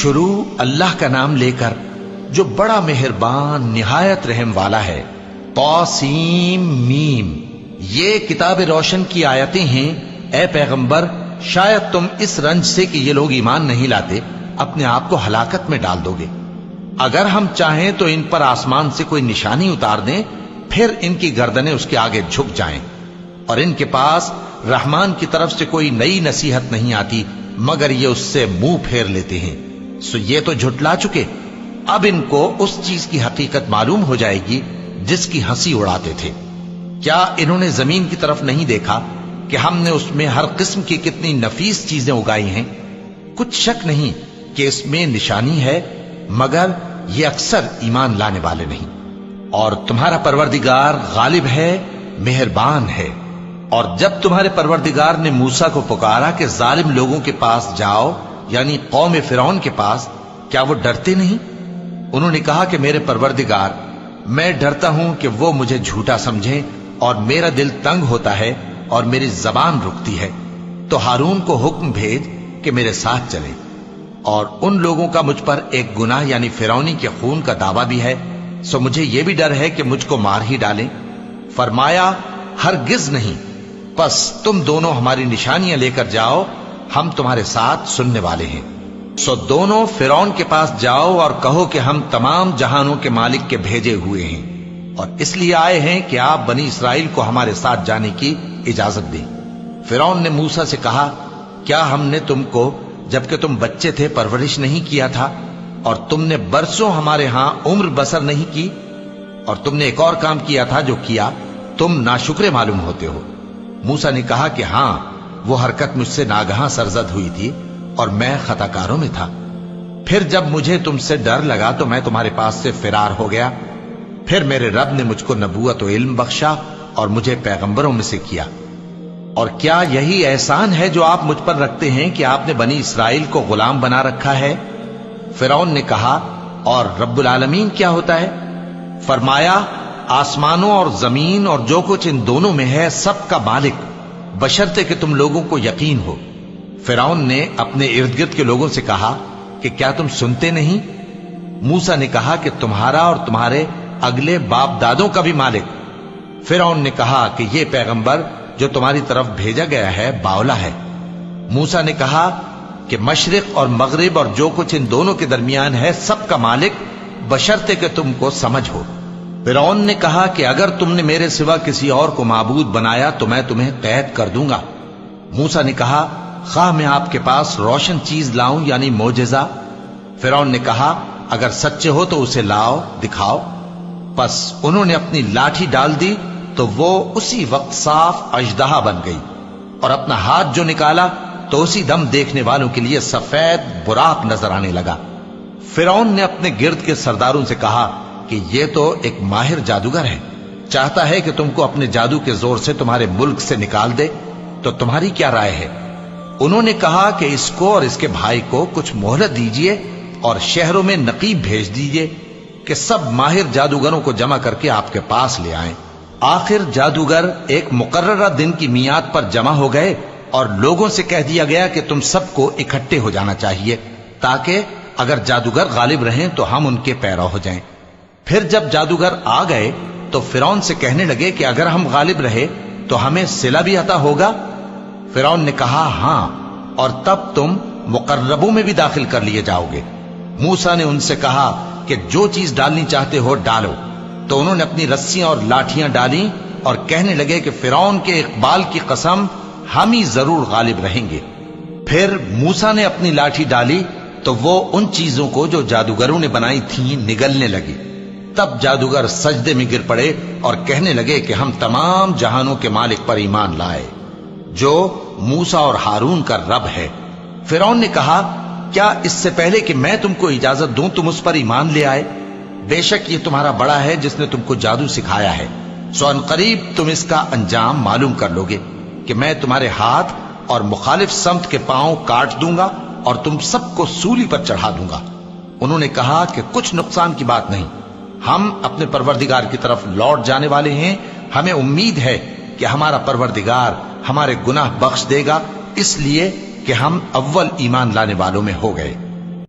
شروع اللہ کا نام لے کر جو بڑا مہربان نہایت رحم والا ہے۔ طاسیم میم، یہ کتاب روشن کی آیتیں ہیں۔ اے پیغمبر، شاید تم اس رنج سے کہ یہ لوگ ایمان نہیں لاتے اپنے آپ کو ہلاکت میں ڈال دو گے۔ اگر ہم چاہیں تو ان پر آسمان سے کوئی نشانی اتار دیں، پھر ان کی گردنیں اس کے آگے جھک جائیں، اور ان کے پاس رحمان کی طرف سے کوئی نئی نصیحت نہیں آتی مگر یہ اس سے منہ پھیر لیتے ہیں۔ سو یہ تو جھٹلا چکے، اب ان کو اس چیز کی حقیقت معلوم ہو جائے گی جس کی ہنسی اڑاتے تھے۔ کیا انہوں نے زمین کی طرف نہیں دیکھا کہ ہم نے اس میں ہر قسم کی کتنی نفیس چیزیں اگائی ہیں؟ کچھ شک نہیں کہ اس میں نشانی ہے، مگر یہ اکثر ایمان لانے والے نہیں۔ اور تمہارا پروردگار غالب ہے، مہربان ہے۔ اور جب تمہارے پروردگار نے موسیٰ کو پکارا کہ ظالم لوگوں کے پاس جاؤ، یعنی قوم فرعون کے پاس، کیا وہ ڈرتے نہیں؟ انہوں نے کہا کہ میرے پروردگار، میں ڈرتا ہوں کہ وہ مجھے جھوٹا سمجھیں، اور میرا دل تنگ ہوتا ہے اور میری زبان رکتی ہے۔ تو ہارون کو حکم بھیج کہ میرے ساتھ چلے۔ اور ان لوگوں کا مجھ پر ایک گناہ یعنی فرعونی کے خون کا دعویٰ بھی ہے، سو مجھے یہ بھی ڈر ہے کہ مجھ کو مار ہی ڈالیں۔ فرمایا ہرگز نہیں، پس تم دونوں ہماری نشانیاں لے کر جاؤ، ہم تمہارے ساتھ سننے والے ہیں۔ سو دونوں فرعون کے پاس جاؤ اور کہو کہ ہم تمام جہانوں کے مالک کے بھیجے ہوئے ہیں، اور اس لیے آئے ہیں کہ آپ بنی اسرائیل کو ہمارے ساتھ جانے کی اجازت دیں۔ فرعون نے موسیٰ سے کہا، کیا ہم نے تم کو جبکہ تم بچے تھے پرورش نہیں کیا تھا، اور تم نے برسوں ہمارے ہاں عمر بسر نہیں کی؟ اور تم نے ایک اور کام کیا تھا جو کیا، تم ناشکرے معلوم ہوتے ہو۔ موسیٰ نے کہا کہ ہاں، وہ حرکت مجھ سے ناگہاں سرزد ہوئی تھی اور میں خطا کاروں میں تھا۔ پھر جب مجھے تم سے ڈر لگا تو میں تمہارے پاس سے فرار ہو گیا۔ پھر میرے رب نے مجھ کو نبوت و علم بخشا اور مجھے پیغمبروں میں سے کیا۔ اور کیا یہی احسان ہے جو آپ مجھ پر رکھتے ہیں کہ آپ نے بنی اسرائیل کو غلام بنا رکھا ہے؟ فرعون نے کہا، اور رب العالمین کیا ہوتا ہے؟ فرمایا، آسمانوں اور زمین اور جو کچھ ان دونوں میں ہے سب کا مالک، بشرطے کہ تم لوگوں کو یقین ہو۔ فرعون نے اپنے ارد گرد کے لوگوں سے کہا کہ کیا تم سنتے نہیں؟ موسیٰ نے کہا کہ تمہارا اور تمہارے اگلے باپ دادوں کا بھی مالک۔ فرعون نے کہا کہ یہ پیغمبر جو تمہاری طرف بھیجا گیا ہے باولا ہے۔ موسیٰ نے کہا کہ مشرق اور مغرب اور جو کچھ ان دونوں کے درمیان ہے سب کا مالک، بشرطے کہ تم کو سمجھ ہو۔ فرعون نے کہا کہ اگر تم نے میرے سوا کسی اور کو معبود بنایا تو میں تمہیں قید کر دوں گا۔ موسیٰ نے کہا، خواہ میں آپ کے پاس روشن چیز لاؤں یعنی معجزہ؟ فرعون نے کہا، اگر سچے ہو تو اسے لاؤ، دکھاؤ۔ پس انہوں نے اپنی لاٹھی ڈال دی تو وہ اسی وقت صاف اژدہا بن گئی، اور اپنا ہاتھ جو نکالا تو اسی دم دیکھنے والوں کے لیے سفید براق نظر آنے لگا۔ فرعون نے اپنے گرد کے سرداروں سے کہا کہ یہ تو ایک ماہر جادوگر ہے، چاہتا ہے کہ تم کو اپنے جادو کے زور سے تمہارے ملک سے نکال دے، تو تمہاری کیا رائے ہے؟ انہوں نے کہا کہ اس کو اور اس کے بھائی کو کچھ مہلت دیجئے اور شہروں میں نقیب بھیج دیجئے کہ سب ماہر جادوگروں کو جمع کر کے آپ کے پاس لے آئیں۔ آخر جادوگر ایک مقررہ دن کی میعاد پر جمع ہو گئے اور لوگوں سے کہہ دیا گیا کہ تم سب کو اکٹھے ہو جانا چاہیے تاکہ اگر جادوگر غالب رہیں تو ہم ان کے پیرو ہو جائیں۔ پھر جب جادوگر آ گئے تو فرعون سے کہنے لگے کہ اگر ہم غالب رہے تو ہمیں صلہ بھی عطا ہوگا؟ فرعون نے کہا، ہاں، اور تب تم مقربوں میں بھی داخل کر لیے جاؤ گے۔ موسیٰ نے ان سے کہا کہ جو چیز ڈالنی چاہتے ہو ڈالو، تو انہوں نے اپنی رسیاں اور لاٹھیاں ڈالیں اور کہنے لگے کہ فرعون کے اقبال کی قسم، ہم ہی ضرور غالب رہیں گے۔ پھر موسیٰ نے اپنی لاٹھی ڈالی تو وہ ان چیزوں کو جو جادوگروں نے بنائی تھیں نگلنے لگی۔ تب جادوگر سجدے میں گر پڑے اور کہنے لگے کہ ہم تمام جہانوں کے مالک پر ایمان لائے جو موسیٰ اور ہارون کا رب ہے۔ فرعون نے کہا، کیا اس سے پہلے کہ میں تم کو اجازت دوں تم اس پر ایمان لے آئے؟ بے شک یہ تمہارا بڑا ہے جس نے تم کو جادو سکھایا ہے، سو ان قریب تم اس کا انجام معلوم کر لو گے کہ میں تمہارے ہاتھ اور مخالف سمت کے پاؤں کاٹ دوں گا اور تم سب کو سولی پر چڑھا دوں گا۔ انہوں نے کہا کہ کچھ نقصان کی بات نہیں، ہم اپنے پروردگار کی طرف لوٹ جانے والے ہیں، ہمیں امید ہے کہ ہمارا پروردگار ہمارے گناہ بخش دے گا، اس لیے کہ ہم اول ایمان لانے والوں میں ہو گئے۔